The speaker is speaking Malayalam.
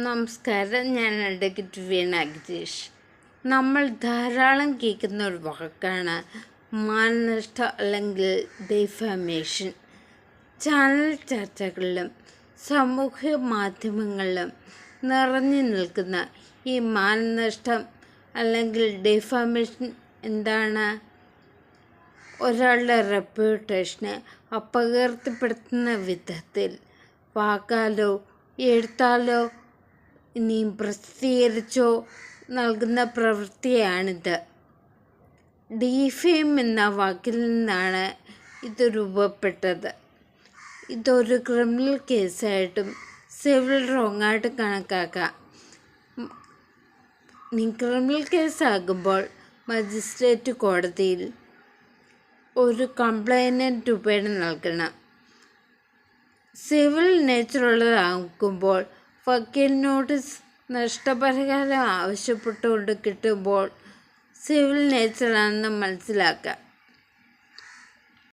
നമസ്കാരം, ഞാൻ അഡ്വക്കേറ്റ് വീണ ഗിരീഷ്. നമ്മൾ ധാരാളം കേൾക്കുന്ന ഒരു വാക്കാണ് മാനനഷ്ടം അല്ലെങ്കിൽ ഡിഫാമേഷൻ. ചാനൽ ചർച്ചകളിലും സാമൂഹ്യ മാധ്യമങ്ങളിലും നിറഞ്ഞു നിൽക്കുന്ന ഈ മാനനഷ്ടം അല്ലെങ്കിൽ ഡിഫാമേഷൻ എന്താണ്? ഒരാളുടെ റെപ്യൂട്ടേഷനെ അപകീർത്തിപ്പെടുത്തുന്ന വിധത്തിൽ വാക്കാലോ എഴുത്താലോ ഇനിയും പ്രസിദ്ധീകരിച്ചോ നൽകുന്ന പ്രവൃത്തിയാണിത്. ഡിഫെയിം എന്ന വാക്കിൽ നിന്നാണ് ഇത് രൂപപ്പെട്ടത്. ഇതൊരു ക്രിമിനൽ കേസായിട്ടും സിവിൽ റോങ്ങായിട്ടും കണക്കാക്കാം. ക്രിമിനൽ കേസാകുമ്പോൾ മജിസ്ട്രേറ്റ് കോടതിയിൽ ഒരു കംപ്ലൈൻറ്റ് രൂപേണ നൽകണം. സിവിൽ നേച്ചറുള്ളതാകുമ്പോൾ വക്കീൽ നോട്ടീസ് നഷ്ടപരിഹാരം ആവശ്യപ്പെട്ടുകൊണ്ട് കിട്ടുമ്പോൾ സിവിൽ നേച്ചറാണെന്ന് മനസ്സിലാക്കാം.